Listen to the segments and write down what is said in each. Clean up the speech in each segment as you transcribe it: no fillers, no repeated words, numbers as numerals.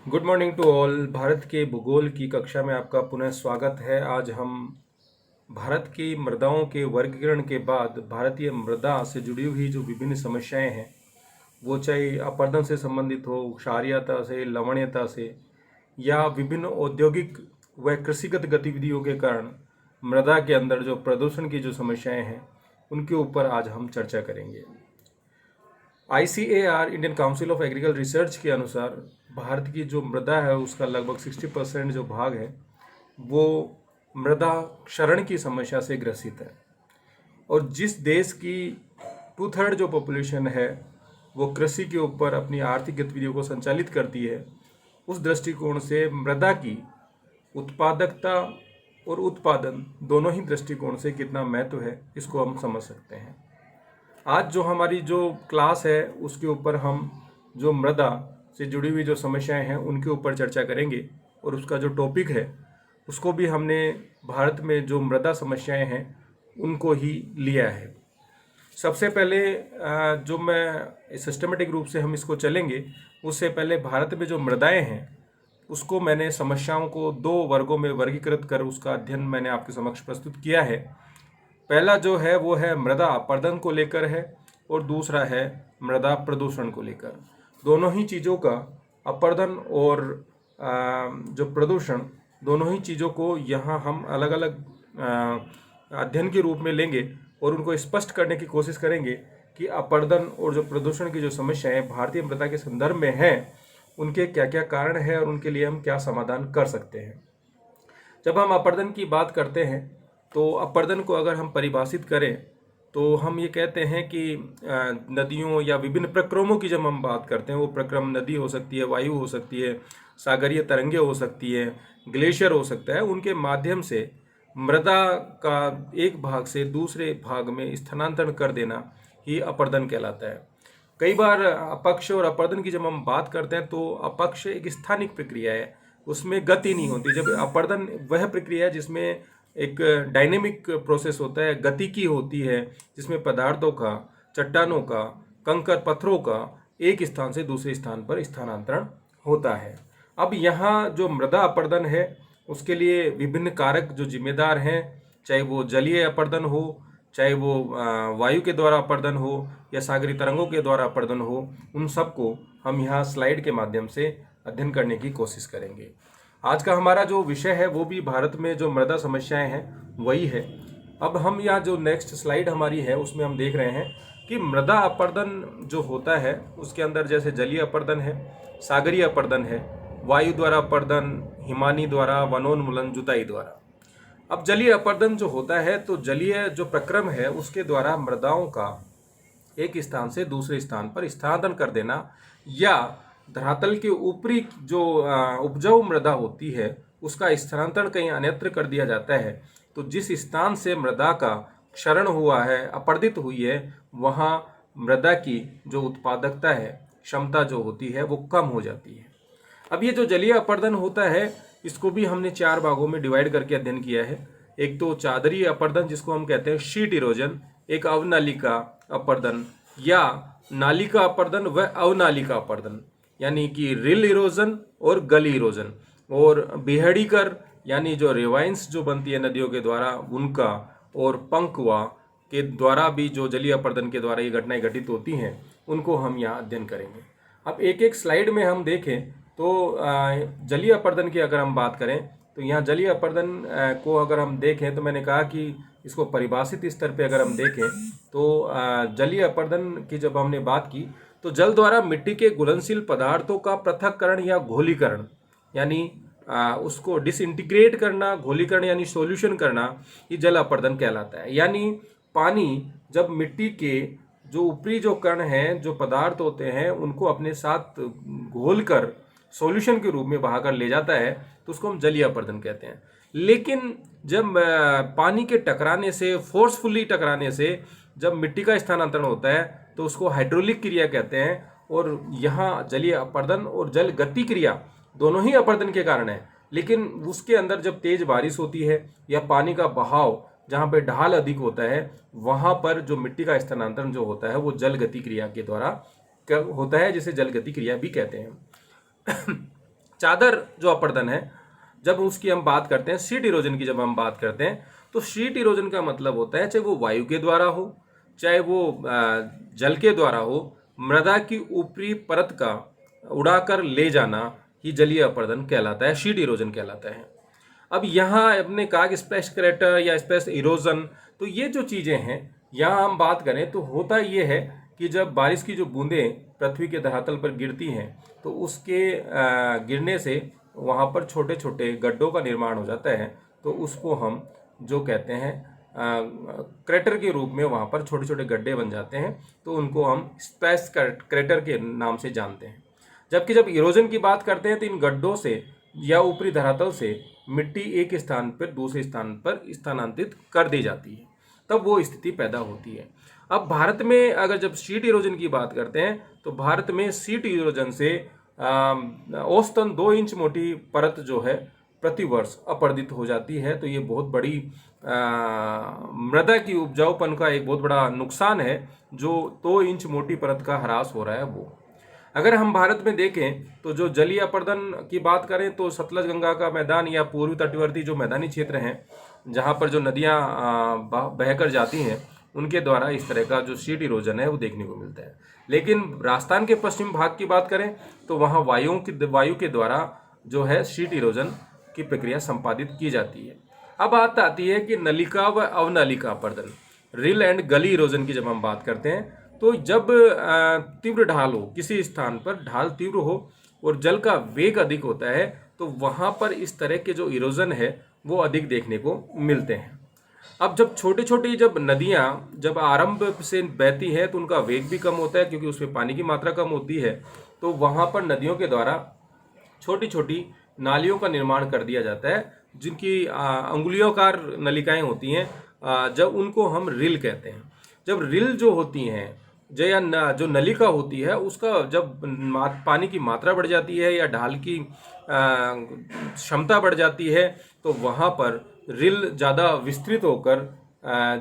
Good morning to all. Bharat के भूगोल की कक्षा में आपका पुनः स्वागत है। आज हम भारत की मृदाओं के वर्गीकरण के बाद भारतीय मृदा से जुड़ी हुई जो विभिन्न समस्याएं हैं, वो चाहे अपरदन से संबंधित हो, क्षारीयता से, लवणीयता से, या विभिन्न औद्योगिक व कृषिगत गतिविधियों के कारण मृदा के अंदर जो प्रदूषण की जो समस्याएं हैं, उनके ऊपर आज हम चर्चा करेंगे। ICAR Indian council of agriculture research के अनुसार भारत की जो मृदा है उसका लगभग 60% जो भाग है वो मृदा क्षरण की समस्या से ग्रसित है। और जिस देश की 2/3 जो पॉपुलेशन है वो कृषि के ऊपर अपनी आर्थिक गतिविधियों को संचालित करती है, उस दृष्टिकोण से मृदा की उत्पादकता और उत्पादन दोनों ही दृष्टिकोण से कितना महत्व है, इसको हम समझ सकते हैं। आज जो हमारी जो क्लास है उसके ऊपर हम जो मृदा से जुड़ी हुई जो समस्याएं हैं उनके ऊपर चर्चा करेंगे, और उसका जो टॉपिक है उसको भी हमने भारत में जो मृदा समस्याएं हैं उनको ही लिया है। सबसे पहले जो मैं सिस्टमेटिक रूप से हम इसको चलेंगे, उससे पहले भारत में जो मृदाएं हैं उसको मैंने समस्याओं को 2 वर्गों में वर्गीकृत कर उसका अध्ययन मैंने आपके समक्ष प्रस्तुत किया है। पहला जो है वो है मृदा अपरदन को लेकर है, और दूसरा है मृदा प्रदूषण को लेकर। दोनों ही चीज़ों का, अपरदन और जो प्रदूषण, दोनों ही चीज़ों को यहाँ हम अलग अलग अध्ययन के रूप में लेंगे और उनको स्पष्ट करने की कोशिश करेंगे कि अपरदन और जो प्रदूषण की जो समस्याएं भारतीय मृदा के संदर्भ में हैं उनके क्या क्या कारण हैं और उनके लिए हम क्या समाधान कर सकते हैं। जब हम अपरदन की बात करते हैं तो अपरदन को अगर हम परिभाषित करें तो हम ये कहते हैं कि नदियों या विभिन्न प्रक्रमों की जब हम बात करते हैं, वो प्रक्रम नदी हो सकती है, वायु हो सकती है, सागरीय तरंगे हो सकती है, ग्लेशियर हो सकता है, उनके माध्यम से मृदा का एक भाग से दूसरे भाग में स्थानांतरण कर देना ही अपरदन कहलाता है। कई बार अपक्ष और अपरदन की जब हम बात करते हैं तो अपक्ष एक स्थानिक प्रक्रिया है, उसमें गति नहीं होती। जब अपरदन वह प्रक्रिया है जिसमें एक डायनेमिक प्रोसेस होता है, गतिकी होती है, जिसमें पदार्थों का, चट्टानों का, कंकर पत्थरों का एक स्थान से दूसरे स्थान पर स्थानांतरण होता है। अब यहाँ जो मृदा अपरदन है उसके लिए विभिन्न कारक जो जिम्मेदार हैं, चाहे वो जलीय अपरदन हो, चाहे वो वायु के द्वारा अपरदन हो या सागरीय तरंगों के द्वारा अपरदन हो, उन सबको हम यहाँ स्लाइड के माध्यम से अध्ययन करने की कोशिश करेंगे। आज का हमारा जो विषय है वो भी भारत में जो मृदा समस्याएं हैं वही है। अब हम यहाँ जो नेक्स्ट स्लाइड हमारी है उसमें हम देख रहे हैं कि मृदा अपरदन जो होता है उसके अंदर जैसे जलीय अपरदन है, सागरीय अपरदन है, वायु द्वारा अपरदन, हिमानी द्वारा, वनोन्मूलन, जुताई द्वारा। अब जलीय अपरदन जो होता है तो जलीय जो प्रक्रम है उसके द्वारा मृदाओं का एक स्थान से दूसरे स्थान पर स्थानांतरण कर देना, या धरातल के ऊपरी जो उपजाऊ मृदा होती है उसका स्थानांतरण कहीं अन्यत्र कर दिया जाता है। तो जिस स्थान से मृदा का क्षरण हुआ है, अपरदित हुई है, वहाँ मृदा की जो उत्पादकता है, क्षमता जो होती है वो कम हो जाती है। अब ये जो जलीय अपरदन होता है इसको भी हमने 4 भागों में डिवाइड करके अध्ययन किया है। एक तो चादरी अपरदन जिसको हम कहते हैं शीट इरोजन, एक अवनालिका अपरदन या नालिका अपरदन व अवनालिका अपरदन, यानी कि रिल इरोजन और गली इरोजन, और बेहड़ीकर यानी जो रिवाइंस जो बनती है नदियों के द्वारा उनका, और पंकवा के द्वारा भी जो जलीय अपरदन के द्वारा ये घटनाएं घटित होती हैं उनको हम यहाँ अध्ययन करेंगे। अब एक एक स्लाइड में हम देखें तो जलीय अपरदन की अगर हम बात करें तो यहाँ जलीय अपरदन को अगर हम देखें तो मैंने कहा कि इसको परिभाषित स्तर पे अगर हम देखें तो जलीय अपरदन की जब हमने बात की तो जल द्वारा मिट्टी के घुलनशील पदार्थों का पृथक्करण या घोलीकरण, यानी उसको डिसइंटीग्रेट करना, घोलीकरण यानी सॉल्यूशन करना, ये जल अपरदन कहलाता है। यानी पानी जब मिट्टी के जो ऊपरी जो कण हैं, जो पदार्थ होते हैं, उनको अपने साथ घोल कर सॉल्यूशन के रूप में बहाकर ले जाता है तो उसको हम जलीय अपरदन कहते हैं। लेकिन जब पानी के टकराने से, फोर्सफुली टकराने से जब मिट्टी का स्थानांतरण होता है तो उसको हाइड्रोलिक क्रिया कहते हैं। और यहाँ जलीय अपरदन और जल गति क्रिया दोनों ही अपरदन के कारण है, लेकिन उसके अंदर जब तेज बारिश होती है या पानी का बहाव जहाँ पे ढाल अधिक होता है, वहाँ पर जो मिट्टी का स्थानांतरण जो होता है वो जल गति क्रिया के द्वारा होता है, जिसे जल गति क्रिया भी कहते हैं। चादर जो अपर्दन है, जब उसकी हम बात करते हैं, शीट इरोजन की जब हम बात करते हैं, तो शीट इरोजन का मतलब होता है चाहे वो वायु के द्वारा हो, चाहे वो जल के द्वारा हो, मृदा की ऊपरी परत का उड़ाकर ले जाना ही जलीय अपर्दन कहलाता है, शीट इरोजन कहलाता है। अब यहाँ आपने कहा कि स्पेस क्रेटर या स्पेस इरोजन, तो ये जो चीज़ें हैं यहाँ हम बात करें तो होता ये है कि जब बारिश की जो बूंदें पृथ्वी के धरातल पर गिरती हैं तो उसके गिरने से वहाँ पर छोटे छोटे गड्ढों का निर्माण हो जाता है, तो उसको हम जो कहते हैं क्रेटर के रूप में वहाँ पर छोटे छोटे गड्ढे बन जाते हैं, तो उनको हम स्पेस क्रेटर के नाम से जानते हैं। जबकि जब इरोजन की बात करते हैं तो इन गड्ढों से या ऊपरी धरातल से मिट्टी एक स्थान पर दूसरे स्थान पर स्थानांतरित कर दी जाती है, तब वो स्थिति पैदा होती है। अब भारत में अगर जब शीट इरोजन की बात करते हैं तो भारत में शीट इरोजन से औसतन 2 इंच मोटी परत जो है प्रति वर्ष अपर्दित हो जाती है। तो ये बहुत बड़ी मृदा की उपजाऊपन का एक बहुत बड़ा नुकसान है, जो 2 इंच मोटी परत का ह्रास हो रहा है वो। अगर हम भारत में देखें तो जो जलीय अपर्दन की बात करें तो सतलज गंगा का मैदान या पूर्वी तटवर्ती जो मैदानी क्षेत्र हैं जहाँ पर जो नदियाँ बहकर जाती हैं, उनके द्वारा इस तरह का जो शीट इरोजन है वो देखने को मिलता है। लेकिन राजस्थान के पश्चिम भाग की बात करें तो वहाँ वायु के द्वारा जो है शीट इरोजन की प्रक्रिया संपादित की जाती है। अब बात आती है कि नलिका व अवनलिका अपर्दन, रिल एंड गली इरोजन की जब हम बात करते हैं तो जब तीव्र ढाल हो, किसी स्थान पर ढाल तीव्र हो और जल का वेग अधिक होता है, तो वहाँ पर इस तरह के जो इरोजन है वो अधिक देखने को मिलते हैं। अब जब छोटी छोटी जब नदियाँ जब आरंभ से बहती है तो उनका वेग भी कम होता है क्योंकि उसमें पानी की मात्रा कम होती है, तो वहाँ पर नदियों के द्वारा छोटी छोटी नालियों का निर्माण कर दिया जाता है, जिनकी अंगुलियोकार नलिकाएं होती हैं, जब उनको हम रिल कहते हैं। जब रिल जो होती हैं जो नलिका होती है उसका जब पानी की मात्रा बढ़ जाती है या ढाल की क्षमता बढ़ जाती है, तो वहाँ पर रिल ज़्यादा विस्तृत होकर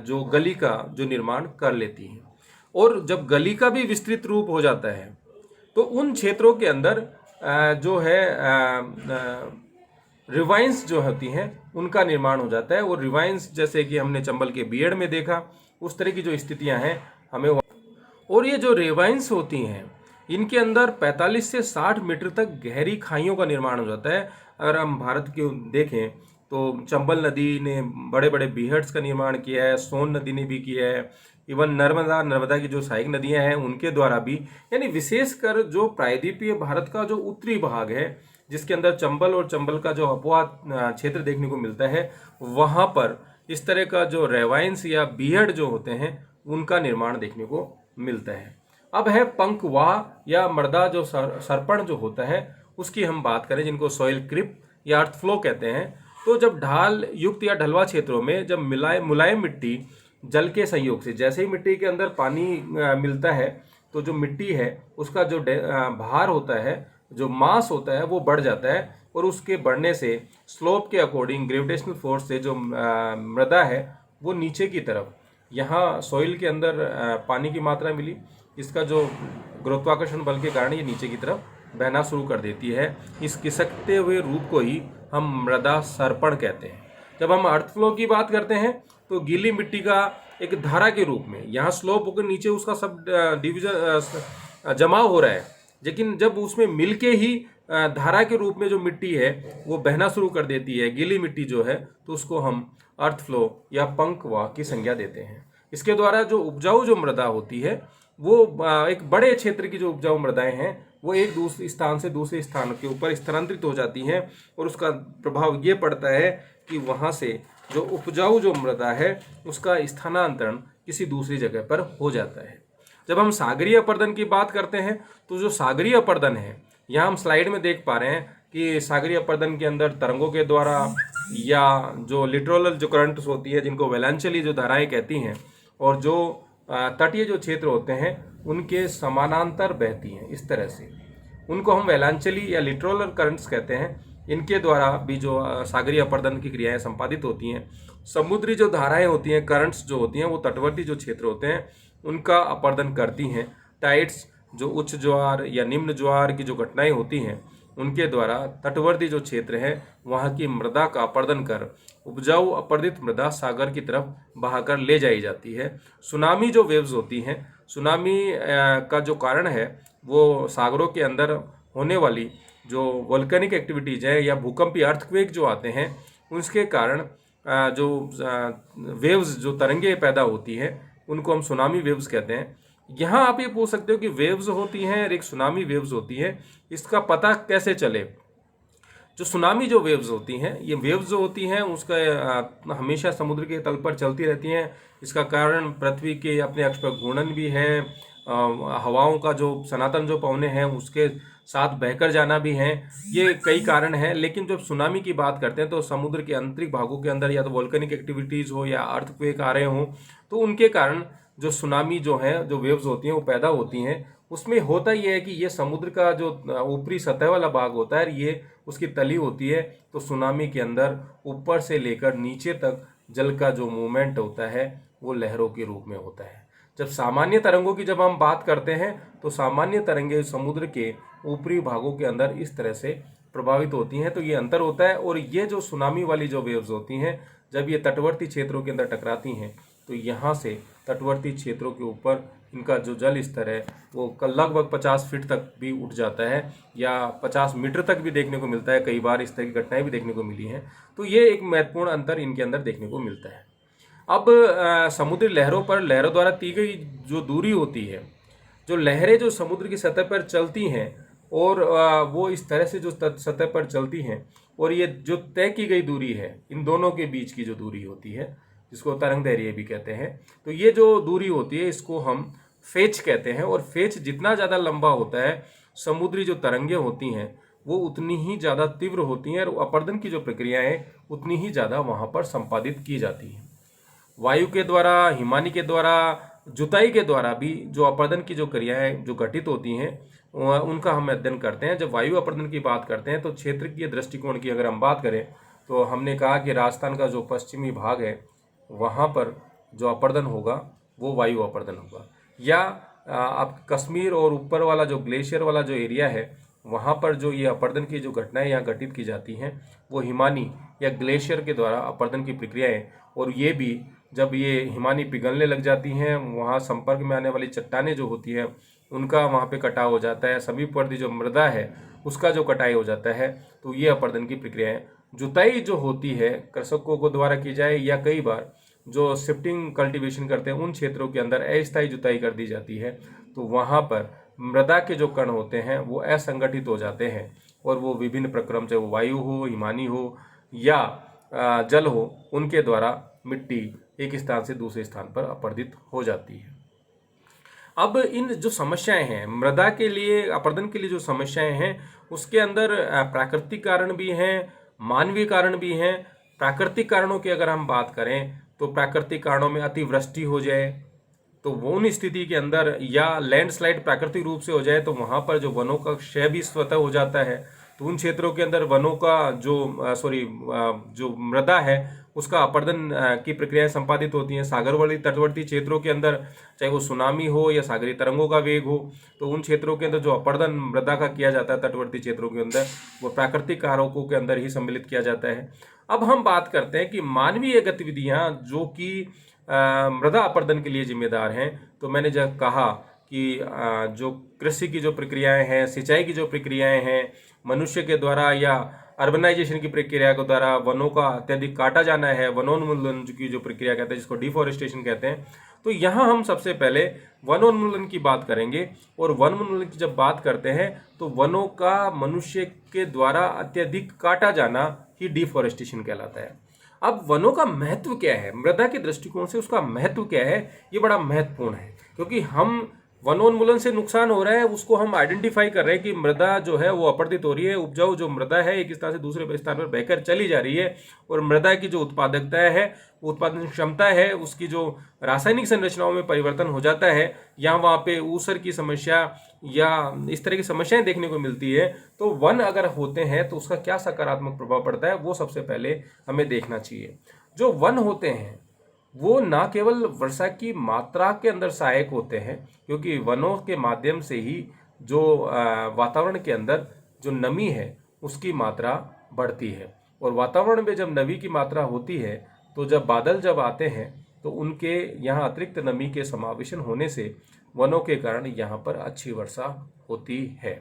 जो गली का जो निर्माण कर लेती है। और जब गली का भी विस्तृत रूप हो जाता है तो उन क्षेत्रों के अंदर जो है रिवाइंस जो होती हैं उनका निर्माण हो जाता है। और रिवाइंस जैसे कि हमने चंबल के बीएड में देखा, उस तरह की जो स्थितियां हैं हमें। और ये जो रिवाइंस होती हैं इनके अंदर 45 से 60 मीटर तक गहरी खाइयों का निर्माण हो जाता है। अगर हम भारत की देखें तो चंबल नदी ने बड़े बड़े बीहड्स का निर्माण किया है, सोन नदी ने भी किया है, इवन नर्मदा की जो सहायक नदियां हैं उनके द्वारा भी। यानी विशेषकर जो प्रायद्वीपीय भारत का जो उत्तरी भाग है जिसके अंदर चंबल और चंबल का जो अपवाद क्षेत्र देखने को मिलता है, वहाँ पर इस तरह का जो रेवाइंस या बीहड जो होते हैं उनका निर्माण देखने को मिलता है। अब है पंखवाह या मृदा जो सर्पण जो होता है उसकी हम बात करें, जिनको सॉइल क्रिप या अर्थ फ्लो कहते हैं। तो जब ढाल युक्त या ढलवा क्षेत्रों में जब मुलायम मिट्टी जल के संयोग से, जैसे ही मिट्टी के अंदर पानी मिलता है तो जो मिट्टी है उसका जो भार होता है, जो मास होता है वो बढ़ जाता है, और उसके बढ़ने से स्लोप के अकॉर्डिंग ग्रेविटेशनल फोर्स से जो मृदा है वो नीचे की तरफ, यहाँ सॉइल के अंदर पानी की मात्रा मिली, इसका जो गुरुत्वाकर्षण बल के कारण ये नीचे की तरफ बहना शुरू कर देती है। इस खिसकते हुए रूप को ही हम मृदा सर्पण कहते हैं। जब हम अर्थ फ्लो की बात करते हैं तो गीली मिट्टी का एक धारा के रूप में यहाँ स्लोप होकर नीचे उसका सब डिवीजन जमाव हो रहा है, लेकिन जब उसमें मिलके ही धारा के रूप में जो मिट्टी है वो बहना शुरू कर देती है, गीली मिट्टी जो है, तो उसको हम अर्थ फ्लो या पंखवाह की संज्ञा देते हैं। इसके द्वारा जो उपजाऊ जो मृदा होती है वो एक बड़े क्षेत्र की जो उपजाऊ मृदाएं हैं वो एक दूसरे स्थान से दूसरे स्थान के ऊपर स्थानांतरित हो जाती हैं, और उसका प्रभाव ये पड़ता है कि वहाँ से जो उपजाऊ जो मृदा है उसका स्थानांतरण किसी दूसरी जगह पर हो जाता है। जब हम सागरीय अपर्दन की बात करते हैं तो जो सागरीय अपर्दन है, यहाँ हम स्लाइड में देख पा रहे हैं कि सागरीय अपर्दन के अंदर तरंगों के द्वारा या जो लिटोरल जो करंट्स होती है जिनको वेलांचली जो धाराएं कहती हैं, और जो तटीय जो क्षेत्र होते हैं उनके समानांतर बहती हैं, इस तरह से उनको हम वेलांचली या लिटोरल करंट्स कहते हैं। इनके द्वारा भी जो सागरीय अपर्दन की क्रियाएं संपादित होती हैं। समुद्री जो धाराएं होती हैं, करंट्स जो होती हैं, वो तटवर्ती जो क्षेत्र होते हैं उनका अपर्दन करती हैं। टाइड्स जो उच्च ज्वार या निम्न ज्वार की जो घटनाएं होती हैं उनके द्वारा तटवर्ती जो क्षेत्र है वहाँ की मृदा का अपरदन कर उपजाऊ अपरदित मृदा सागर की तरफ बहाकर ले जाई जाती है। सुनामी जो वेव्स होती हैं, सुनामी का जो कारण है वो सागरों के अंदर होने वाली जो वोल्केनिक एक्टिविटीज है या भूकंपीय अर्थक्वेक जो आते हैं उसके कारण जो वेव्स जो तरंगे पैदा होती हैं उनको हम सुनामी वेव्स कहते हैं। यहाँ आप ये पूछ सकते हो कि वेव्स होती हैं और एक सुनामी वेव्स होती है, इसका पता कैसे चले। जो सुनामी जो वेव्स होती हैं, ये वेव्स जो होती हैं उसका हमेशा समुद्र के तल पर चलती रहती हैं। इसका कारण पृथ्वी के अपने अक्ष पर घूर्णन भी है, हवाओं का जो सनातन जो पवने हैं उसके साथ बहकर जाना भी है, ये कई कारण हैं। लेकिन जब सुनामी की बात करते हैं तो समुद्र के आंतरिक भागों के अंदर या तो वोल्केनिक एक्टिविटीज़ हो या अर्थक्वेक आ रहे हों तो उनके कारण जो सुनामी जो है जो वेव्स होती हैं वो पैदा होती हैं। उसमें होता यह है कि ये समुद्र का जो ऊपरी सतह वाला भाग होता है ये उसकी तली होती है, तो सुनामी के अंदर ऊपर से लेकर नीचे तक जल का जो मूवमेंट होता है वो लहरों के रूप में होता है। जब सामान्य तरंगों की जब हम बात करते हैं तो सामान्य तरंगे समुद्र के ऊपरी भागों के अंदर इस तरह से प्रभावित होती हैं, तो ये अंतर होता है। और ये जो सुनामी वाली जो वेव्स होती हैं जब ये तटवर्ती क्षेत्रों के अंदर टकराती हैं तो यहाँ से तटवर्ती क्षेत्रों के ऊपर इनका जो जल स्तर है वो लगभग 50 फीट तक भी उठ जाता है या 50 मीटर तक भी देखने को मिलता है। कई बार इस तरह की घटनाएं भी देखने को मिली हैं, तो ये एक महत्वपूर्ण अंतर इनके अंदर देखने को मिलता है। अब समुद्री लहरों पर लहरों द्वारा दी गई जो दूरी होती है, जो लहरें जो समुद्र की सतह पर चलती हैं और वो इस तरह से जो सतह पर चलती हैं और ये जो तय की गई दूरी है इन दोनों के बीच की जो दूरी होती है जिसको तरंग दैर्घ्य भी कहते हैं, तो ये जो दूरी होती है इसको हम फेच कहते हैं। और फेच जितना ज़्यादा लंबा होता है समुद्री जो तरंगें होती हैं वो उतनी ही ज़्यादा तीव्र होती हैं और अपरदन की जो प्रक्रियाएं उतनी ही ज़्यादा वहाँ पर संपादित की जाती हैं। वायु के द्वारा, हिमानी के द्वारा, जुताई के द्वारा भी जो अपरदन की जो क्रियाएं जो घटित होती हैं उनका हम अध्ययन करते हैं। जब वायु अपरदन की बात करते हैं तो क्षेत्रीय दृष्टिकोण की अगर हम बात करें तो हमने कहा कि राजस्थान का जो पश्चिमी भाग है वहाँ पर जो अपरदन होगा वो वायु अपरदन होगा, या आप कश्मीर और ऊपर वाला जो ग्लेशियर वाला जो एरिया है वहाँ पर जो ये अपरदन की जो घटनाएं यहाँ घटित की जाती हैं वो हिमानी या ग्लेशियर के द्वारा अपरदन की प्रक्रियाएं। और ये भी जब ये हिमानी पिघलने लग जाती हैं वहाँ संपर्क में आने वाली चट्टानें जो होती हैं उनका वहाँ पे कटाव हो जाता है, समीपवर्ती जो मृदा है उसका जो कटाई हो जाता है, तो ये अपरदन की प्रक्रियाएं। जुताई जो होती है कृषकों को द्वारा की जाए या कई बार जो शिफ्टिंग कल्टीवेशन करते हैं उन क्षेत्रों के अंदर अस्थायी जुताई कर दी जाती है, तो वहाँ पर मृदा के जो कण होते हैं वो असंगठित हो जाते हैं और वो विभिन्न प्रक्रम चाहे वो वायु हो, हिमानी हो या जल हो, उनके द्वारा मिट्टी एक स्थान से दूसरे स्थान पर अपरदित हो जाती है। अब इन जो समस्याएं हैं मृदा के लिए अपरदन के लिए जो समस्याएं हैं उसके अंदर प्राकृतिक कारण भी हैं, मानवीय कारण भी हैं। प्राकृतिक कारणों की अगर हम बात करें तो प्राकृतिक कारणों में अतिवृष्टि हो जाए तो वो उन स्थिति के अंदर, या लैंडस्लाइड प्राकृतिक रूप से हो जाए तो वहाँ पर जो वनों का क्षय भी स्वतः हो जाता है, तो उन क्षेत्रों के अंदर वनों का जो मृदा है उसका अपरदन की प्रक्रियाएं संपादित होती हैं। सागरवर्ती तटवर्ती क्षेत्रों के अंदर चाहे वो सुनामी हो या सागरीय तरंगों का वेग हो, तो उन क्षेत्रों के अंदर जो अपरदन मृदा का किया जाता है तटवर्ती क्षेत्रों के अंदर वो प्राकृतिक कारकों के अंदर ही सम्मिलित किया जाता है। अब हम बात करते हैं कि मानवीय गतिविधियां जो कि मृदा अपरदन के लिए जिम्मेदार हैं, तो मैंने जब कहा कि जो कृषि की जो प्रक्रियाएं हैं, सिंचाई की जो प्रक्रियाएं हैं, मनुष्य के द्वारा या अर्बनाइजेशन की प्रक्रिया के द्वारा वनों का अत्यधिक काटा जाना है, वनोन्मूलन की जो प्रक्रिया कहते हैं जिसको डिफॉरेस्टेशन कहते हैं, तो यहाँ हम सबसे पहले वनोन्मूलन की बात करेंगे। और वनोन्मूलन की जब बात करते हैं तो वनों का मनुष्य के द्वारा अत्यधिक काटा जाना ही डिफॉरेस्टेशन कहलाता है। अब वनों का महत्व क्या है, मृदा के दृष्टिकोण से उसका महत्व क्या है, ये बड़ा महत्वपूर्ण है क्योंकि हम वनोन्मूलन से नुकसान हो रहा है उसको हम आइडेंटिफाई कर रहे हैं कि मृदा जो है वो अपरदित हो रही है, उपजाऊ जो मृदा है एक स्थान से दूसरे स्थान पर बहकर चली जा रही है, और मृदा की जो उत्पादकता है, उत्पादन क्षमता है, उसकी जो रासायनिक संरचनाओं में परिवर्तन हो जाता है, या वहाँ पे ऊसर की समस्या या इस तरह की समस्याएं देखने को मिलती है। तो वन अगर होते हैं तो उसका क्या सकारात्मक प्रभाव पड़ता है वो सबसे पहले हमें देखना चाहिए। जो वन होते हैं वो ना केवल वर्षा की मात्रा के अंदर सहायक होते हैं, क्योंकि वनों के माध्यम से ही जो वातावरण के अंदर जो नमी है उसकी मात्रा बढ़ती है। और वातावरण में जब नमी की मात्रा होती है तो जब बादल जब आते हैं तो उनके यहाँ अतिरिक्त नमी के समावेशन होने से वनों के कारण यहाँ पर अच्छी वर्षा होती है।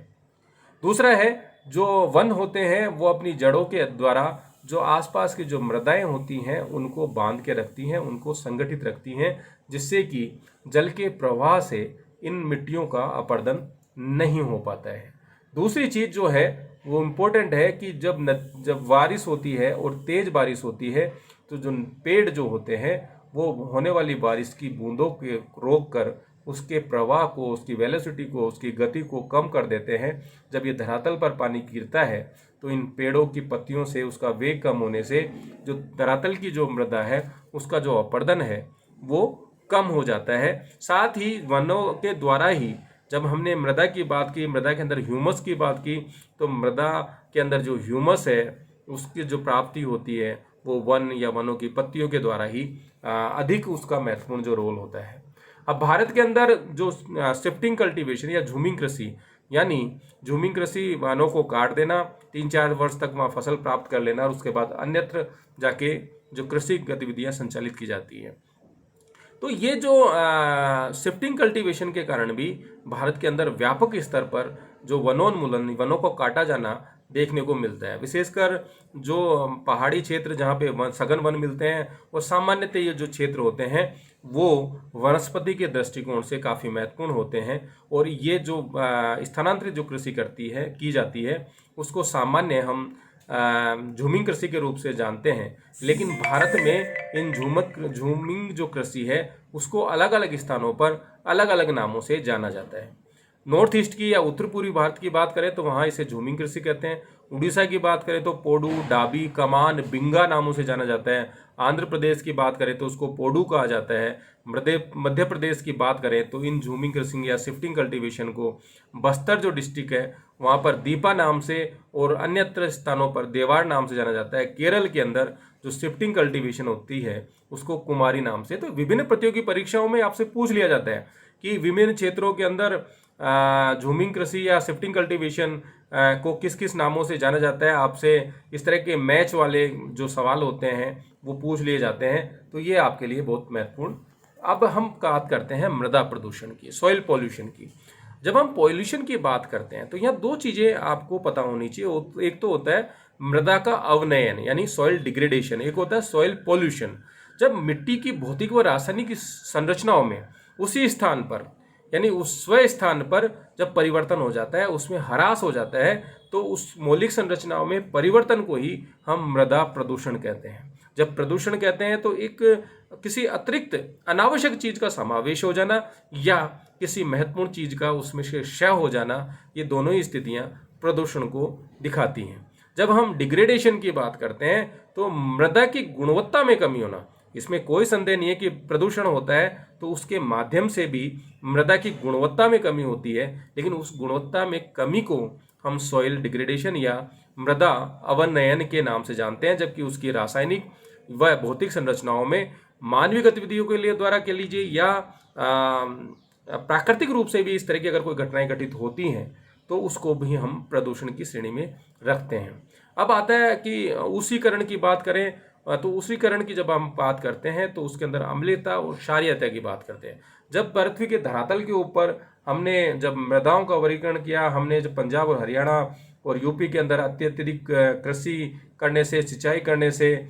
दूसरा है, जो वन होते हैं वो अपनी जड़ों के द्वारा जो आसपास की जो मृदाएं होती हैं उनको बांध के रखती हैं, उनको संगठित रखती हैं, जिससे कि जल के प्रवाह से इन मिट्टियों का अपरदन नहीं हो पाता है। दूसरी चीज़ जो है वो इम्पोर्टेंट है कि जब बारिश होती है और तेज़ बारिश होती है तो जो पेड़ जो होते हैं वो होने वाली बारिश की बूंदों के रोक कर उसके प्रवाह को, उसकी वेलोसिटी को, उसकी गति को कम कर देते हैं। जब ये धरातल पर पानी गिरता है तो इन पेड़ों की पत्तियों से उसका वेग कम होने से जो धरातल की जो मृदा है उसका जो अपरदन है वो कम हो जाता है। साथ ही वनों के द्वारा ही जब हमने मृदा की बात की, मृदा के अंदर ह्यूमस की बात की, तो मृदा के अंदर जो ह्यूमस है उसकी जो प्राप्ति होती है वो वन या वनों की पत्तियों के द्वारा ही अधिक उसका महत्वपूर्ण जो रोल होता है। अब भारत के अंदर जो शिफ्टिंग कल्टीवेशन या झूमिंग कृषि, यानी झूमिंग कृषि वनों को काट देना, 3-4 वर्ष तक वहाँ फसल प्राप्त कर लेना और उसके बाद अन्यत्र जाके जो कृषि गतिविधियाँ संचालित की जाती है। तो ये जो शिफ्टिंग कल्टीवेशन के कारण भी भारत के अंदर व्यापक स्तर पर जो वनोन्मूलन, वनों को काटा जाना देखने को मिलता है। विशेषकर जो पहाड़ी क्षेत्र जहाँ पे सघन वन मिलते हैं और सामान्यतः ये जो क्षेत्र होते हैं वो वनस्पति के दृष्टिकोण से काफ़ी महत्वपूर्ण होते हैं। और ये जो स्थानांतरित जो कृषि की जाती है उसको सामान्य हम झूमिंग कृषि के रूप से जानते हैं। लेकिन भारत में इन झूमिंग जो कृषि है उसको अलग अलग स्थानों पर अलग अलग नामों से जाना जाता है। नॉर्थ ईस्ट की या उत्तर पूर्वी भारत की बात करें तो वहाँ इसे झूमिंग कृषि कहते हैं। उड़ीसा की बात करें तो पोडू, डाबी, कमान, बिंगा नामों से जाना जाता है। आंध्र प्रदेश की बात करें तो उसको पोडू कहा जाता है। मध्य प्रदेश की बात करें तो इन झूमिंग कृषि या शिफ्टिंग कल्टीवेशन को बस्तर जो डिस्ट्रिक्ट है वहाँ पर दीपा नाम से और अन्यत्र स्थानों पर देवार नाम से जाना जाता है। केरल के अंदर जो शिफ्टिंग कल्टीवेशन होती है उसको कुमारी नाम से। तो विभिन्न प्रतियोगी परीक्षाओं में आपसे पूछ लिया जाता है कि विभिन्न क्षेत्रों के अंदर झूमिंग कृषि या शिफ्टिंग कल्टीवेशन को किस किस नामों से जाना जाता है। आपसे इस तरह के मैच वाले जो सवाल होते हैं वो पूछ लिए जाते हैं, तो ये आपके लिए बहुत महत्वपूर्ण। अब हम बात करते हैं मृदा प्रदूषण की, सॉइल पॉल्यूशन की। जब हम पॉल्यूशन की बात करते हैं तो यहाँ दो चीज़ें आपको पता होनी चाहिए। एक तो होता है मृदा का अवनयन यानी सॉइल डिग्रेडेशन, एक होता है सॉइल पॉल्यूशन। जब मिट्टी की भौतिक व रासायनिक संरचनाओं में उसी स्थान पर यानी उस स्व स्थान पर जब परिवर्तन हो जाता है, उसमें ह्रास हो जाता है, तो उस मौलिक संरचनाओं में परिवर्तन को ही हम मृदा प्रदूषण कहते हैं। जब प्रदूषण कहते हैं तो एक किसी अतिरिक्त अनावश्यक चीज का समावेश हो जाना या किसी महत्वपूर्ण चीज का उसमें से क्षय हो जाना, ये दोनों ही स्थितियां प्रदूषण को दिखाती हैं। जब हम डिग्रेडेशन की बात करते हैं तो मृदा की गुणवत्ता में कमी होना, इसमें कोई संदेह नहीं है कि प्रदूषण होता है तो उसके माध्यम से भी मृदा की गुणवत्ता में कमी होती है, लेकिन उस गुणवत्ता में कमी को हम सॉइल डिग्रेडेशन या मृदा अवनयन के नाम से जानते हैं। जबकि उसकी रासायनिक व भौतिक संरचनाओं में मानवीय गतिविधियों के लिए द्वारा कह लीजिए या प्राकृतिक रूप से भी इस तरह की अगर कोई घटनाएं घटित होती हैं तो उसको भी हम प्रदूषण की श्रेणी में रखते हैं। अब आता है कि ऊष्मीकरण की बात करें तो ऊष्मीकरण की जब हम बात करते हैं तो उसके अंदर अम्लीयता और क्षारीयता की बात करते हैं। जब पृथ्वी के धरातल के ऊपर हमने जब मृदाओं का वर्गीकरण किया, हमने जब पंजाब और हरियाणा और यूपी के अंदर अत्यधिक कृषि करने से, सिंचाई करने से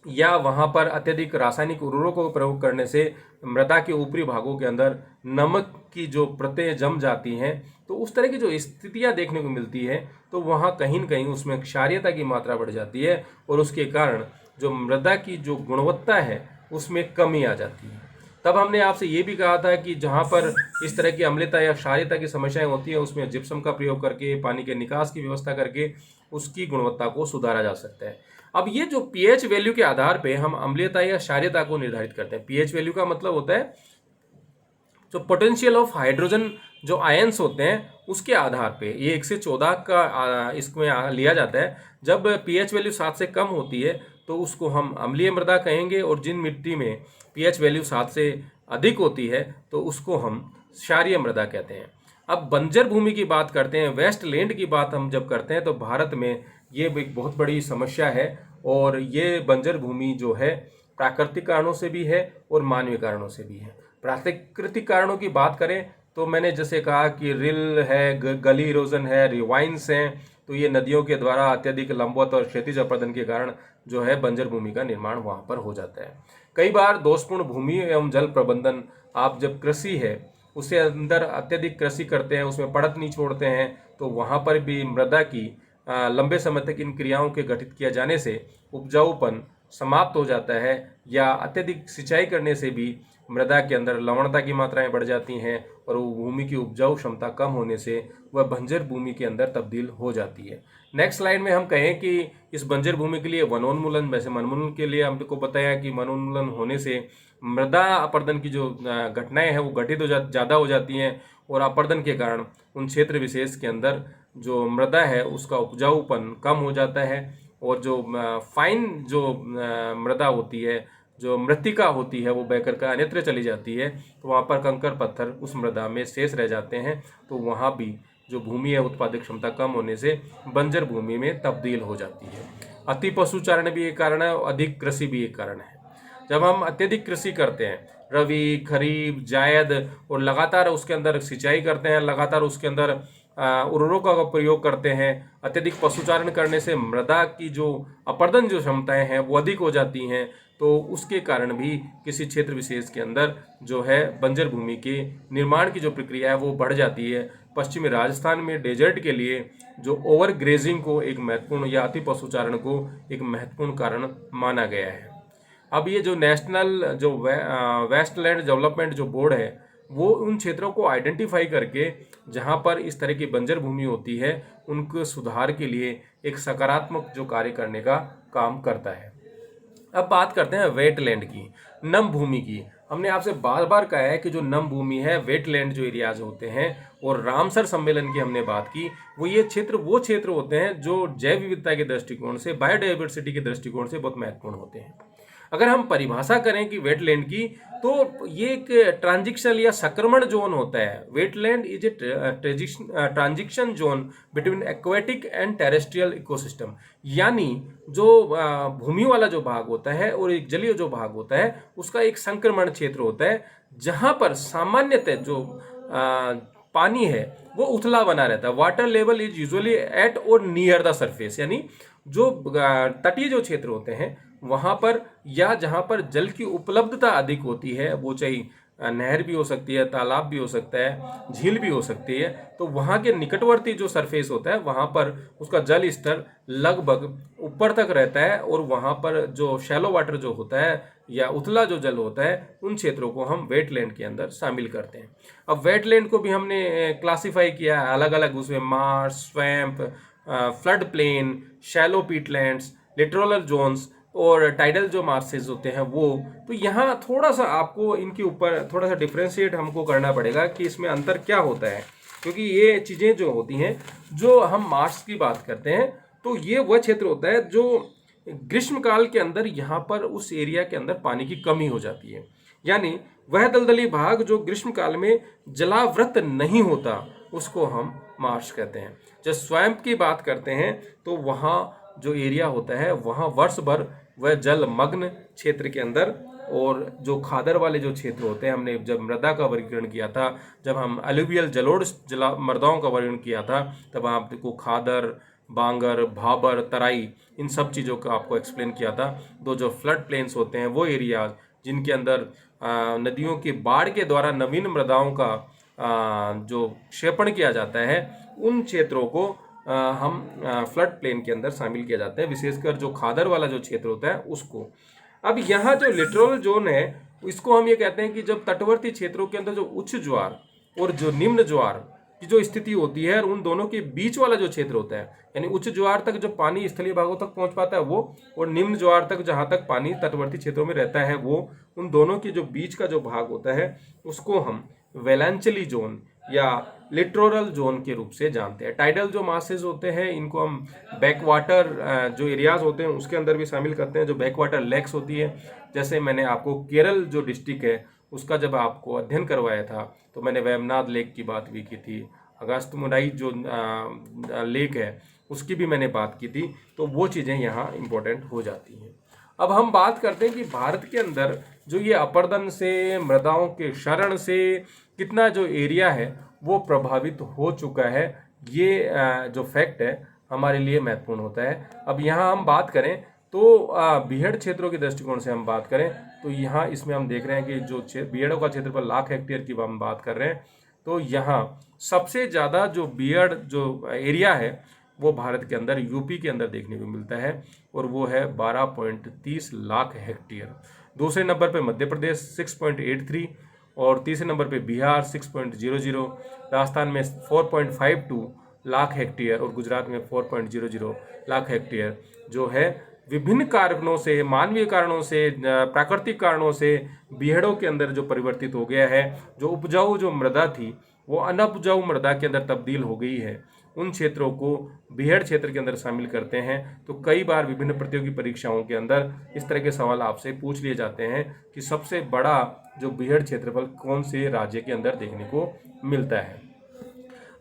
या वहाँ पर अत्यधिक रासायनिक उर्वरकों का प्रयोग करने से मृदा के ऊपरी भागों के अंदर नमक की जो परतें जम जाती हैं, तो उस तरह की जो स्थितियाँ देखने को मिलती है तो वहाँ कहीं न कहीं उसमें क्षारीयता की मात्रा बढ़ जाती है और उसके कारण जो मृदा की जो गुणवत्ता है उसमें कमी आ जाती है। तब हमने आपसे ये भी कहा था कि जहाँ पर इस तरह की अम्लता या क्षारीयता की समस्याएं होती है उसमें जिप्सम का प्रयोग करके, पानी के निकास की व्यवस्था करके उसकी गुणवत्ता को सुधारा जा सकता है। अब ये जो पीएच वैल्यू के आधार पे हम अम्लीयता या क्षारीयता को निर्धारित करते हैं। पीएच वैल्यू का मतलब होता है जो पोटेंशियल ऑफ हाइड्रोजन जो आयंस होते हैं उसके आधार पे, ये 1 से 14 का इसमें लिया जाता है। जब पीएच वैल्यू 7 से कम होती है तो उसको हम अम्लीय मृदा कहेंगे और जिन मिट्टी में पीएच वैल्यू 7 से अधिक होती है तो उसको हम क्षारीय मृदा कहते हैं। अब बंजर भूमि की बात करते हैं, वेस्ट लैंड की बात हम जब करते हैं तो भारत में ये एक बहुत बड़ी समस्या है। और ये बंजर भूमि जो है प्राकृतिक कारणों से भी है और मानवीय कारणों से भी है। प्राकृतिक कारणों की बात करें तो मैंने जैसे कहा कि रिल है, गली इरोजन है, रिवाइंस हैं, तो ये नदियों के द्वारा अत्यधिक लंबवत और क्षैतिज अपरदन के कारण जो है बंजर भूमि का निर्माण वहाँ पर हो जाता है। कई बार दोषपूर्ण भूमि एवं जल प्रबंधन, आप जब कृषि है उसके अंदर अत्यधिक कृषि करते हैं, उसमें पड़त नहीं छोड़ते हैं, तो वहाँ पर भी मृदा की लंबे समय तक इन क्रियाओं के गठित किया जाने से उपजाऊपन समाप्त हो जाता है, या अत्यधिक सिंचाई करने से भी मृदा के अंदर लवणता की मात्राएं बढ़ जाती हैं और वो भूमि की उपजाऊ क्षमता कम होने से वह बंजर भूमि के अंदर तब्दील हो जाती है। नेक्स्ट स्लाइड में हम कहें कि इस बंजर भूमि के लिए वनोन्मूलन, वैसे वनोन्मूलन के लिए हमको बताया कि वनोन्मूलन होने से मृदा अपरदन की जो घटनाएं हैं वो घटित ज़्यादा हो जाती हैं, और अपरदन के कारण उन क्षेत्र विशेष के अंदर जो मृदा है उसका उपजाऊपन कम हो जाता है, और जो फाइन जो मृदा होती है, जो मृत्तिका होती है, वो बहकर का अन्यत्र चली जाती है, तो वहाँ पर कंकर पत्थर उस मृदा में शेष रह जाते हैं, तो वहाँ भी जो भूमि है उत्पादक क्षमता कम होने से बंजर भूमि में तब्दील हो जाती है। अति पशुचारण भी एक कारण है और अधिक कृषि भी एक कारण है। जब हम अत्यधिक कृषि करते हैं, रबी, खरीफ, जायद, और लगातार उसके अंदर सिंचाई करते हैं, लगातार उसके अंदर उर्वरकों का प्रयोग करते हैं, अत्यधिक पशुचारण करने से मृदा की जो अपरदन जो क्षमताएं हैं वो अधिक हो जाती हैं, तो उसके कारण भी किसी क्षेत्र विशेष के अंदर जो है बंजर भूमि के निर्माण की जो प्रक्रिया है वो बढ़ जाती है। पश्चिमी राजस्थान में डेजर्ट के लिए जो ओवर ग्रेजिंग को एक महत्वपूर्ण, या अति पशुचारण को एक महत्वपूर्ण कारण माना गया है। अब ये जो नेशनल जो वेस्टलैंड डेवलपमेंट जो बोर्ड है वो उन क्षेत्रों को आइडेंटिफाई करके जहाँ पर इस तरह की बंजर भूमि होती है उनको सुधार के लिए एक सकारात्मक जो कार्य करने का काम करता है। अब बात करते हैं वेटलैंड की, नम भूमि की। हमने आपसे बार बार कहा है कि जो नम भूमि है, वेटलैंड जो एरियाज होते हैं, और रामसर सम्मेलन की हमने बात की, वो क्षेत्र होते हैं जो जैव विविधता के दृष्टिकोण से, बायोडाइवर्सिटी के दृष्टिकोण से बहुत महत्वपूर्ण होते हैं। अगर हम परिभाषा करें कि वेटलैंड की, तो ये एक ट्रांजिशन या संक्रमण जोन होता है। Wetland is a transition zone between aquatic and terrestrial ecosystem, यानी जो भूमि वाला जो भाग होता है और एक जलीय जो भाग होता है उसका एक संक्रमण क्षेत्र होता है, जहां पर सामान्यतः जो पानी है वो उथला बना रहता है। Water level is usually at और नियर द सरफेस, यानी जो तटीय जो क्षेत्र होते हैं वहां पर, या जहां पर जल की उपलब्धता अधिक होती है, वो चाहे नहर भी हो सकती है, तालाब भी हो सकता है, झील भी हो सकती है, तो वहां के निकटवर्ती जो सरफेस होता है वहां पर उसका जल स्तर लगभग ऊपर तक रहता है, और वहां पर जो शैलो वाटर जो होता है या उथला जो जल होता है उन क्षेत्रों को हम वेटलैंड के अंदर शामिल करते हैं। अब वेटलैंड को भी हमने क्लासिफाई किया है अलग अलग, उसमें marsh, swamp, flood plain, shallow peatlands, littoral zones और टाइडल जो मार्सेस होते हैं वो। तो यहाँ थोड़ा सा आपको इनके ऊपर थोड़ा सा डिफ्रेंशिएट हमको करना पड़ेगा कि इसमें अंतर क्या होता है, क्योंकि ये चीज़ें जो होती हैं, जो हम मार्स की बात करते हैं तो ये वह क्षेत्र होता है जो ग्रीष्मकाल के अंदर यहाँ पर उस एरिया के अंदर पानी की कमी हो जाती है, यानी वह दलदली भाग जो ग्रीष्मकाल में जलावृत नहीं होता उसको हम मार्श कहते हैं। जब स्वैम्प की बात करते हैं तो वहाँ जो एरिया होता है वहाँ वर्ष भर वह जलमग्न क्षेत्र के अंदर, और जो खादर वाले जो क्षेत्र होते हैं, हमने जब मृदा का वर्गीकरण किया था, जब हम अलुवियल जलोढ़ मृदाओं का वर्गीकरण किया था, तब आपको खादर, बांगर, भाबर, तराई, इन सब चीज़ों का आपको एक्सप्लेन किया था। दो जो फ्लड प्लेन्स होते हैं वो एरियाज जिनके अंदर नदियों की बाढ़ के द्वारा नवीन मृदाओं का जो क्षेपण किया जाता है, उन क्षेत्रों को हम फ्लड प्लेन के अंदर शामिल किया जाता है, विशेषकर जो खादर वाला जो क्षेत्र होता है उसको। अब यहाँ जो लिटोरल जोन है इसको हम ये कहते हैं कि जब तटवर्ती क्षेत्रों के अंदर जो उच्च ज्वार और जो निम्न ज्वार की जो स्थिति होती है, उन दोनों के बीच वाला जो क्षेत्र होता है, यानी उच्च ज्वार तक जो पानी स्थलीय भागों तक पहुंच पाता है वो, और निम्न ज्वार तक जहाँ तक पानी तटवर्ती क्षेत्रों में रहता है वो, उन दोनों के जो बीच का जो भाग होता है उसको हम वेलांचली जोन या लिटोरल जोन के रूप से जानते हैं। टाइडल जो मासेस होते हैं इनको हम बैकवाटर जो एरियाज होते हैं उसके अंदर भी शामिल करते हैं, जो बैकवाटर लेक्स होती है। जैसे मैंने आपको केरल जो डिस्ट्रिक्ट है उसका जब आपको अध्ययन करवाया था तो मैंने वेमनाड लेक की बात भी की थी, अगस्त्यमुंडाई जो लेक है उसकी भी मैंने बात की थी। तो वो चीज़ें यहाँ इम्पोर्टेंट हो जाती हैं। अब हम बात करते हैं कि भारत के अंदर जो ये अपरदन से, मृदाओं के क्षरण से कितना जो एरिया है वो प्रभावित हो चुका है, ये जो फैक्ट है हमारे लिए महत्वपूर्ण होता है। अब यहाँ हम बात करें तो बीहड़ क्षेत्रों के दृष्टिकोण से हम बात करें तो यहाँ इसमें हम देख रहे हैं कि जो बीहड़ों का क्षेत्रफल लाख हेक्टेयर की हम बात कर रहे हैं, तो यहाँ सबसे ज़्यादा जो बीहड़ जो एरिया है वो भारत के अंदर यूपी के अंदर देखने को मिलता है और वो है 12.30 लाख हेक्टेयर। दूसरे नंबर पे मध्य प्रदेश 6.83 और तीसरे नंबर पे बिहार 6.00, राजस्थान में 4.52 लाख हेक्टेयर और गुजरात में 4.00 लाख हेक्टेयर जो है विभिन्न कारणों से, मानवीय कारणों से, प्राकृतिक कारणों से बीहड़ों के अंदर जो परिवर्तित हो गया है। जो उपजाऊ जो मृदा थी वो अनउपजाऊ मृदा के अंदर तब्दील हो गई है। उन क्षेत्रों को बीहड़ क्षेत्र के अंदर शामिल करते हैं। तो कई बार विभिन्न प्रतियोगी परीक्षाओं के अंदर इस तरह के सवाल आपसे पूछ लिए जाते हैं कि सबसे बड़ा जो बीहड़ क्षेत्रफल कौन से राज्य के अंदर देखने को मिलता है।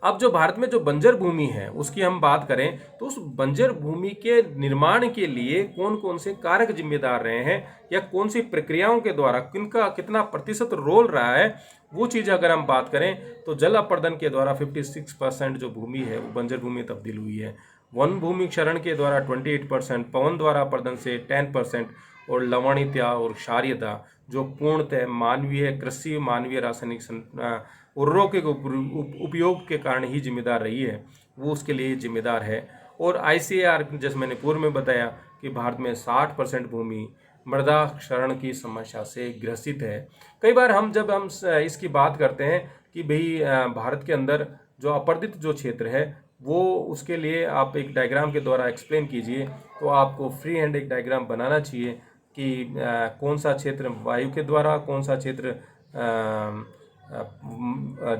अब जो भारत में जो बंजर भूमि है उसकी हम बात करें तो उस बंजर भूमि के निर्माण के लिए कौन कौन से कारक जिम्मेदार रहे हैं या कौन सी प्रक्रियाओं के द्वारा किनका कितना प्रतिशत रोल रहा है, वो चीज़ अगर हम बात करें तो जल अपर्दन के द्वारा 56% जो भूमि है वो बंजर भूमि तब्दील हुई है। वन भूमि क्षरण के द्वारा 28%, पवन द्वारा अपर्दन से 10% और लवणीयता और क्षारीयता जो पूर्णतः मानवीय कृषि, मानवीय रासायनिक उर्वरकों के उपयोग के कारण ही जिम्मेदार रही है, वो उसके लिए जिम्मेदार है। और ICAR जैसे मैंने पूर्व में बताया कि भारत में 60% भूमि मृदा क्षरण की समस्या से ग्रसित है। कई बार जब हम इसकी बात करते हैं कि भाई भारत के अंदर जो अपर्दित जो क्षेत्र है वो, उसके लिए आप एक डायग्राम के द्वारा एक्सप्लेन कीजिए, तो आपको फ्री हैंड एक डायग्राम बनाना चाहिए कि कौन सा क्षेत्र वायु के द्वारा, कौन सा क्षेत्र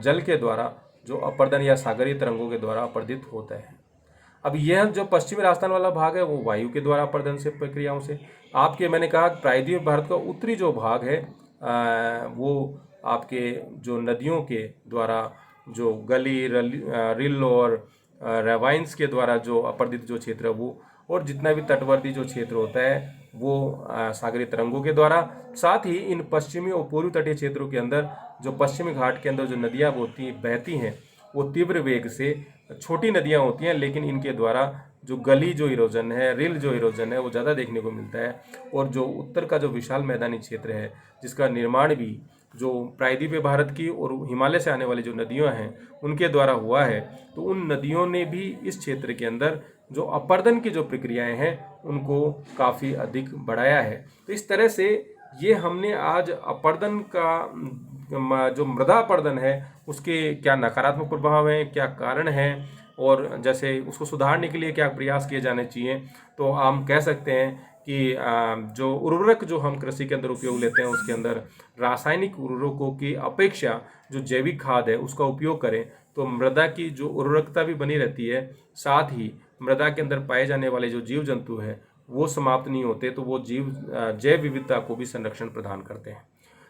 जल के द्वारा जो अपर्दन या सागरीय तरंगों के द्वारा अपर्दित होता है। अब यह जो पश्चिमी राजस्थान वाला भाग है वो वायु के द्वारा अपर्दन से प्रक्रियाओं से, आपके मैंने कहा प्रायद्वीप भारत का उत्तरी जो भाग है वो आपके जो नदियों के द्वारा जो गली रिल और रेवाइंस के द्वारा जो अपर्दित जो क्षेत्र है वो, और जितना भी तटवर्ती जो क्षेत्र होता है वो सागरीय तरंगों के द्वारा। साथ ही इन पश्चिमी और पूर्वी तटीय क्षेत्रों के अंदर जो पश्चिमी घाट के अंदर जो नदियाँ बहती हैं वो तीव्र वेग से, छोटी नदियाँ होती हैं लेकिन इनके द्वारा जो गली जो इरोजन है, रिल जो इरोजन है वो ज़्यादा देखने को मिलता है। और जो उत्तर का जो विशाल मैदानी क्षेत्र है जिसका निर्माण भी जो प्रायद्वीपीय भारत की और हिमालय से आने वाली जो नदियाँ हैं उनके द्वारा हुआ है, तो उन नदियों ने भी इस क्षेत्र के अंदर जो अपर्दन की जो प्रक्रियाएं हैं उनको काफ़ी अधिक बढ़ाया है। तो इस तरह से ये हमने आज अपर्दन का जो मृदा अपर्दन है उसके क्या नकारात्मक प्रभाव हैं, क्या कारण हैं और जैसे उसको सुधारने के लिए क्या प्रयास किए जाने चाहिए। तो हम कह सकते हैं कि जो उर्वरक जो हम कृषि के अंदर उपयोग लेते हैं उसके अंदर रासायनिक उर्वरकों की अपेक्षा जो जैविक खाद है उसका उपयोग करें तो मृदा की जो उर्वरकता भी बनी रहती है। साथ ही मृदा के अंदर पाए जाने वाले जो जीव जंतु है वो समाप्त नहीं होते, तो वो जैव विविधता को भी संरक्षण प्रदान करते हैं।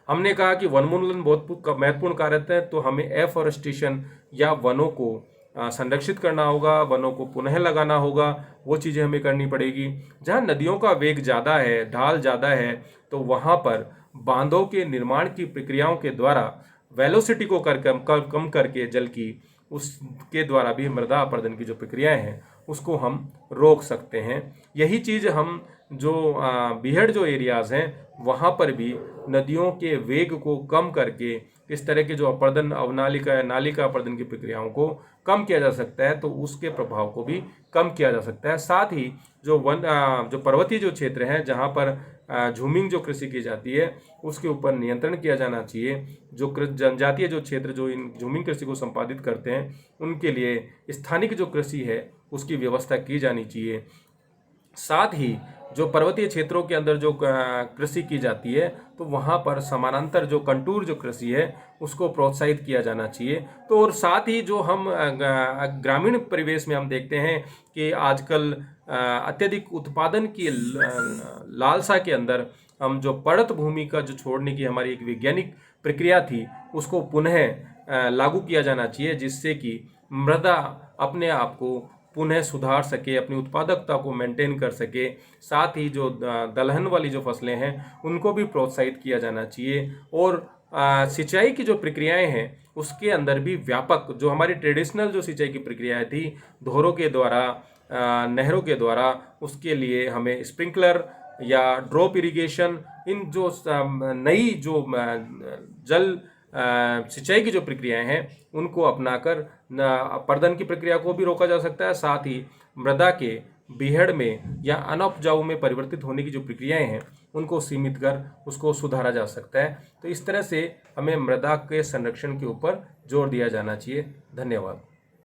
हमने कहा कि वनोन्मूलन बहुत महत्वपूर्ण कार्य है, तो हमें एफॉरेस्टेशन या वनों को संरक्षित करना होगा, वनों को पुनः लगाना होगा, वो चीज़ें हमें करनी पड़ेगी। जहाँ नदियों का वेग ज़्यादा है, ढाल ज़्यादा है, तो वहाँ पर बांधों के निर्माण की प्रक्रियाओं के द्वारा वेलोसिटी को कम करके जल की उसके द्वारा भी मृदा अपर्दन की जो प्रक्रियाएं हैं उसको हम रोक सकते हैं। यही चीज़ हम जो बीहड़ जो एरियाज़ हैं वहाँ पर भी नदियों के वेग को कम करके इस तरह के जो अपर्दन अवनालिका या नालिका अपर्दन की प्रक्रियाओं को कम किया जा सकता है, तो उसके प्रभाव को भी कम किया जा सकता है। साथ ही जो जो पर्वतीय जो क्षेत्र हैं जहाँ पर झूमिंग जो कृषि की जाती है उसके ऊपर नियंत्रण किया जाना चाहिए। जो जनजातीय जो क्षेत्र जो इन झूमिंग कृषि को संपादित करते हैं उनके लिए स्थानिक जो कृषि है उसकी व्यवस्था की जानी चाहिए। साथ ही जो पर्वतीय क्षेत्रों के अंदर जो कृषि की जाती है तो वहाँ पर समानांतर जो कंटूर जो कृषि है उसको प्रोत्साहित किया जाना चाहिए। तो और साथ ही जो हम ग्रामीण परिवेश में हम देखते हैं कि आजकल अत्यधिक उत्पादन की लालसा के अंदर हम जो पड़त भूमि का जो छोड़ने की हमारी एक वैज्ञानिक प्रक्रिया थी उसको पुनः लागू किया जाना चाहिए, जिससे कि मृदा अपने आप को पुनः सुधार सके, अपनी उत्पादकता को मेंटेन कर सके। साथ ही जो दलहन वाली जो फसलें हैं उनको भी प्रोत्साहित किया जाना चाहिए। और सिंचाई की जो प्रक्रियाएं हैं उसके अंदर भी व्यापक, जो हमारी ट्रेडिशनल जो सिंचाई की प्रक्रियाएं थी धोरों के द्वारा, नहरों के द्वारा, उसके लिए हमें स्प्रिंकलर या ड्रॉप इरिगेशन, इन जो नई जो जल सिंचाई की जो प्रक्रियाएं हैं उनको अपनाकर प्रदन की प्रक्रिया को भी रोका जा सकता है। साथ ही मृदा के बीहड़ में या अनउपजाऊ में परिवर्तित होने की जो प्रक्रियाएं हैं उनको सीमित कर उसको सुधारा जा सकता है। तो इस तरह से हमें मृदा के संरक्षण के ऊपर जोर दिया जाना चाहिए। धन्यवाद।